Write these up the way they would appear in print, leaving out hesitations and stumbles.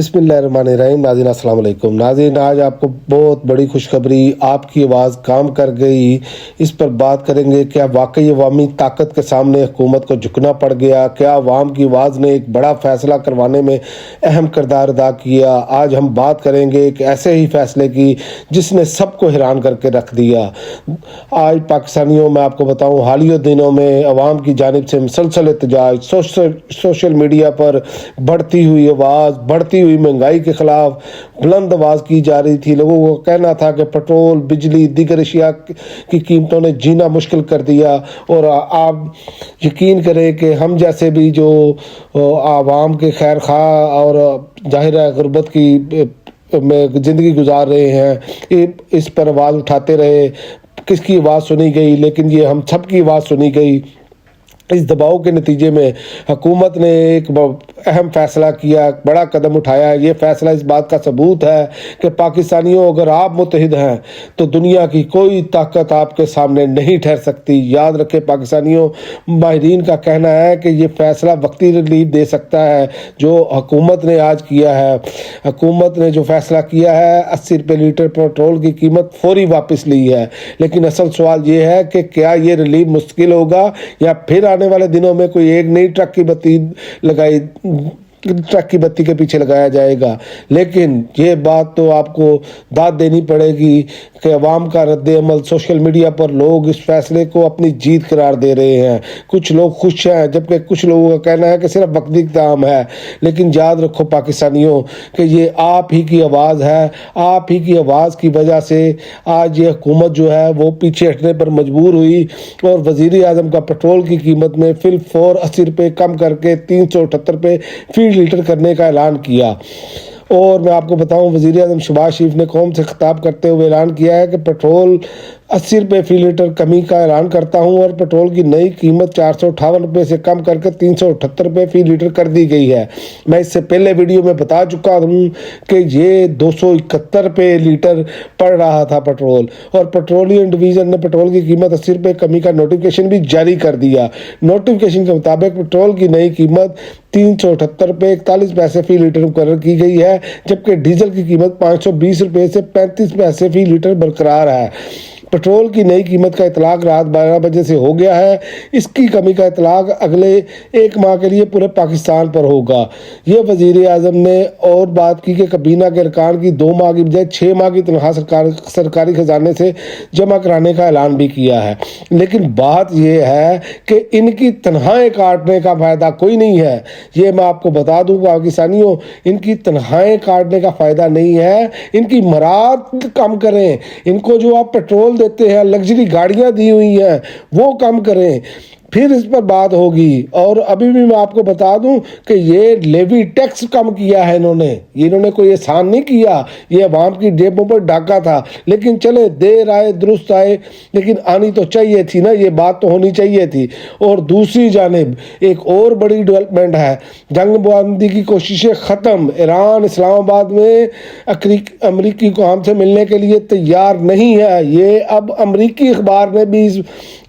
बिस्मिल्लाहिर्रहमानिर्रहीम। नाज़रीन अस्सलाम वालेकुम। नाज़रीन, आज आपको बहुत बड़ी खुशखबरी, आपकी आवाज़ काम कर गई, इस पर बात करेंगे। क्या वाकई अवामी ताकत के सामने हुकूमत को झुकना पड़ गया? क्या अवाम की आवाज़ ने एक बड़ा फ़ैसला करवाने में अहम किरदार अदा किया? आज हम बात करेंगे एक ऐसे ही फ़ैसले की जिसने सबको हैरान करके रख दिया। आज पाकिस्तानियों, मैं आपको बताऊँ, हालिया दिनों में अवाम की जानिब से मुसलसल एहतजाज, सोशल मीडिया पर बढ़ती हुई आवाज़, बढ़ती हुई महंगाई के खिलाफ बुलंद आवाज़ की जा रही थी। लोगों को कहना था कि पेट्रोल, बिजली, दीगर अशिया की कीमतों ने जीना मुश्किल कर दिया। और आप यकीन करें कि हम जैसे भी जो आवाम के खैर खा और जाहिर है गुर्बत की में ज़िंदगी गुजार रहे हैं, इस पर आवाज़ उठाते रहे। किसकी आवाज़ सुनी गई? लेकिन ये हम सब की आवाज़ सुनी गई। इस दबाव के नतीजे में हुकूमत ने एक अहम फ़ैसला किया, बड़ा कदम उठाया। ये फ़ैसला इस बात का सबूत है कि पाकिस्तानियों, अगर आप मुत्तहिद हैं तो दुनिया की कोई ताकत आपके सामने नहीं ठहर सकती। याद रखें पाकिस्तानियों, माहिरीन का कहना है कि ये फ़ैसला वक्ती रिलीफ दे सकता है जो हुकूमत ने आज किया है। हुकूमत ने जो फ़ैसला किया है, 80 रुपये लीटर पेट्रोल की कीमत फौरी वापस ली है। लेकिन असल सवाल ये है कि क्या ये रिलीफ मुश्किल होगा या फिर आने वाले दिनों में कोई एक नई ट्रक की बत्ती के पीछे लगाया जाएगा। लेकिन ये बात तो आपको दाद देनी पड़ेगी कि अवाम का रद्द अमल, सोशल मीडिया पर लोग इस फैसले को अपनी जीत करार दे रहे हैं। कुछ लोग खुश हैं, जबकि कुछ लोगों का कहना है कि सिर्फ वक्ती काम है। लेकिन याद रखो पाकिस्तानियों कि ये आप ही की आवाज़ है। आप ही की आवाज़ की वजह से आज ये हुकूमत जो है वो पीछे हटने पर मजबूर हुई और वज़ीर आज़म का पेट्रोल की कीमत में फिलफौर 80 रुपये कम करके 378 रुपये फी लीटर करने का ऐलान किया। और मैं आपको बताऊं, वज़ीर आज़म शहबाज शरीफ ने कौम से खिताब करते हुए ऐलान किया है कि पेट्रोल 80 रुपये फी लीटर कमी का ऐलान करता हूं और पेट्रोल की नई कीमत 458 रुपये से कम करके 378 रुपये फी लीटर कर दी गई है। मैं इससे पहले वीडियो में बता चुका हूं कि ये 271 रुपये लीटर पड़ रहा था पेट्रोल, और पेट्रोलियम डिवीज़न ने पेट्रोल की कीमत 80 रुपये कमी का नोटिफिकेशन भी जारी कर दिया। नोटिफिकेशन के मुताबिक पेट्रोल की नई कीमत 378 रुपये 41 पैसे फी लीटर मुकर्रर की गई है, जबकि डीजल की कीमत 520 रुपये से 35 पैसे फी लीटर बरकरार है। पेट्रोल की नई कीमत का इतलाक रात 12 बजे से हो गया है। इसकी कमी का इतलाक अगले एक माह के लिए पूरे पाकिस्तान पर होगा। ये वज़ीर आज़म ने और बात की कि काबीना के अरकान की 2 माह की बजाय 6 माह की तनख्वाह सरकारी खजाने से जमा कराने का ऐलान भी किया है। लेकिन बात यह है कि इनकी तनख्वाहें काटने का फ़ायदा कोई नहीं है। ये मैं आपको बता दूँ पाकिस्तानियों, इनकी तनख्वाहें काटने का फ़ायदा नहीं है। इनकी मराद कम करें। इनको जो आप पेट्रोल देते हैं, लग्जरी गाड़ियां दी हुई हैं, वो कम करें, फिर इस पर बात होगी। और अभी भी मैं आपको बता दूं कि ये लेवी टैक्स कम किया है इन्होंने कोई एहसान नहीं किया। ये अवाम की जेबों पर डाका था। लेकिन चले, देर आए दुरुस्त आए, लेकिन आनी तो चाहिए थी ना, ये बात तो होनी चाहिए थी। और दूसरी जानिब एक और बड़ी डेवलपमेंट है, जंग बंदी की कोशिशें ख़त्म। ईरान इस्लामाबाद में अमरीकी कौम से मिलने के लिए तैयार नहीं है। ये अब अमरीकी अखबार ने भी इस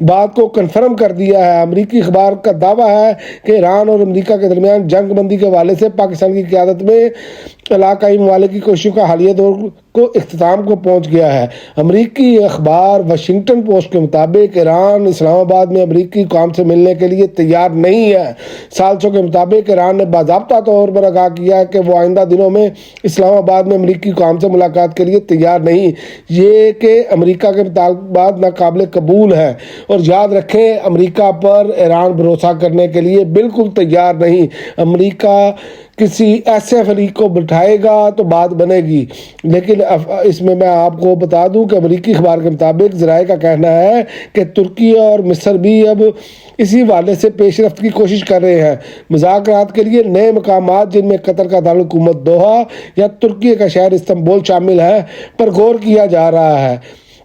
बात को कन्फर्म कर दिया है। अमरीकी अखबार का दावा है कि ईरान और अमरीका के दरमियान जंग बंदी के हवाले से पाकिस्तान की क़यादत में इलाकाई ममालिक की कोशिशों का हालिया दौर को इख्तिताम को पहुंच गया है। अमरीकी अखबार वाशिंगटन पोस्ट के मुताबिक ईरान इस्लामाबाद में अमरीकी कौम से मिलने के लिए तैयार नहीं है। सालसों के मुताबिक ईरान ने बाज़ाब्ता तौर पर आगाह किया कि वो आइंदा दिनों में इस्लामाबाद में अमरीकी कौम से मुलाकात के लिए तैयार नहीं। ये कि अमरीका के मुतालबात नाकाबिल कबूल है। और याद रखें, अमरीका पर ईरान भरोसा करने के लिए बिल्कुल तैयार नहीं। अमरीका किसी ऐसे फरीक को बिठाएगा तो बात बनेगी। लेकिन इसमें मैं आपको बता दूं कि अमरीकी अखबार के मुताबिक ज़राए का कहना है कि तुर्की और मिस्र भी अब इसी वाले से पेशरफ्त की कोशिश कर रहे हैं। मुज़ाकरात के लिए नए मकामात, जिनमें कतर का दारुल हुकूमत दोहा या तुर्की का शहर इस्तांबुल शामिल है, पर गौर किया जा रहा है।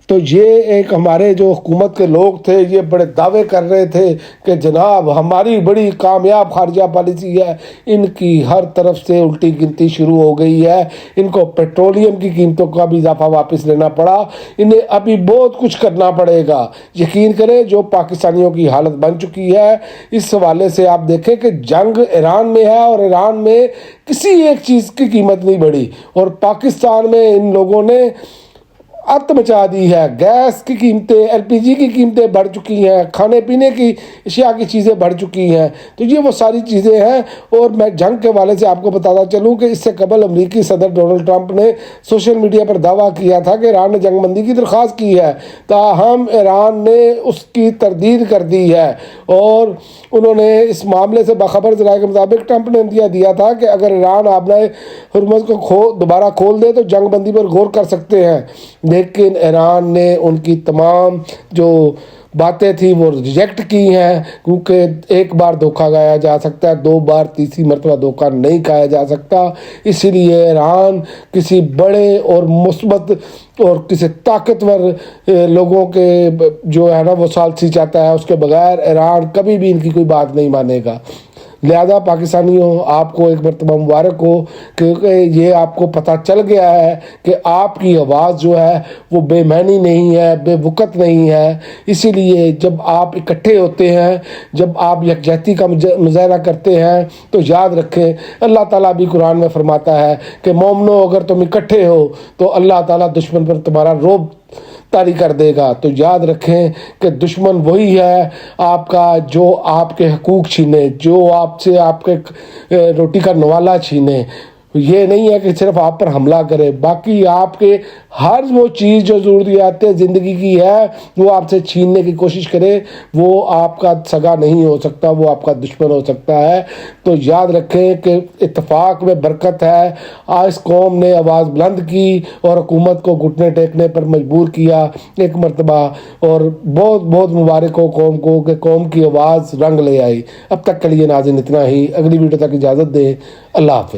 تو یہ ایک ہمارے جو حکومت کے لوگ تھے یہ بڑے دعوے کر رہے تھے کہ جناب ہماری بڑی کامیاب خارجہ پالیسی ہے، ان کی ہر طرف سے الٹی گنتی شروع ہو گئی ہے، ان کو پیٹرولیم کی قیمتوں کا بھی اضافہ واپس لینا پڑا، انہیں ابھی بہت کچھ کرنا پڑے گا۔ یقین کریں جو پاکستانیوں کی حالت بن چکی ہے، اس حوالے سے آپ دیکھیں کہ جنگ ایران میں ہے اور ایران میں کسی ایک چیز کی قیمت نہیں بڑھی، اور پاکستان میں ان لوگوں نے ات مچا دی ہے۔ گیس کی قیمتیں، ایل پی جی کی قیمتیں بڑھ چکی ہیں، کھانے پینے کی اشیاء کی چیزیں بڑھ چکی ہیں، تو یہ وہ ساری چیزیں ہیں۔ اور میں جنگ کے حوالے سے آپ کو بتانا چلوں کہ اس سے قبل امریکی صدر ڈونلڈ ٹرمپ نے سوشل میڈیا پر دعویٰ کیا تھا کہ ایران نے جنگ بندی کی درخواست کی ہے، تاہم ایران نے اس کی تردید کر دی ہے، اور انہوں نے اس معاملے سے باخبر ذرائع کے مطابق ٹرمپ نے اندیہ دیا تھا کہ اگر ایران آبنائے ہرمز کو دوبارہ کھول دے تو جنگ بندی پر غور کر سکتے ہیں، لیکن ایران نے ان کی تمام جو باتیں تھیں وہ ریجیکٹ کی ہیں، کیونکہ ایک بار دھوکہ کھایا جا سکتا ہے، دو بار تیسری مرتبہ دھوکہ نہیں کھایا جا سکتا۔ اسی لیے ایران کسی بڑے اور مثبت اور کسی طاقتور لوگوں کے جو ہے نا وہ ثالثی چاہتا ہے، اس کے بغیر ایران کبھی بھی ان کی کوئی بات نہیں مانے گا۔ لہذا پاکستانیوں آپ کو ایک مرتبہ مبارک ہو، کیونکہ یہ آپ کو پتہ چل گیا ہے کہ آپ کی آواز جو ہے وہ بے معنی نہیں ہے، بے وقت نہیں ہے۔ اسی لیے جب آپ اکٹھے ہوتے ہیں، جب آپ یکجہتی کا مظاہرہ کرتے ہیں، تو یاد رکھیں اللہ تعالیٰ بھی قرآن میں فرماتا ہے کہ مومنو اگر تم اکٹھے ہو تو اللہ تعالیٰ دشمن پر تمہارا رعب طاری کر دے گا۔ تو یاد رکھیں کہ دشمن وہی ہے آپ کا جو آپ کے حقوق چھینے، جو آپ سے آپ کے روٹی کا نوالا چھینے۔ یہ نہیں ہے کہ صرف آپ پر حملہ کرے، باقی آپ کے ہر وہ چیز جو ضروریات زندگی کی ہے وہ آپ سے چھیننے کی کوشش کرے، وہ آپ کا سگا نہیں ہو سکتا، وہ آپ کا دشمن ہو سکتا ہے۔ تو یاد رکھیں کہ اتفاق میں برکت ہے۔ آج قوم نے آواز بلند کی اور حکومت کو گھٹنے ٹیکنے پر مجبور کیا ایک مرتبہ، اور بہت بہت مبارک ہو قوم کو کہ قوم کی آواز رنگ لے آئی۔ اب تک کے لیے ناظرین اتنا ہی، اگلی ویڈیو تک اجازت دیں، اللہ حافظ۔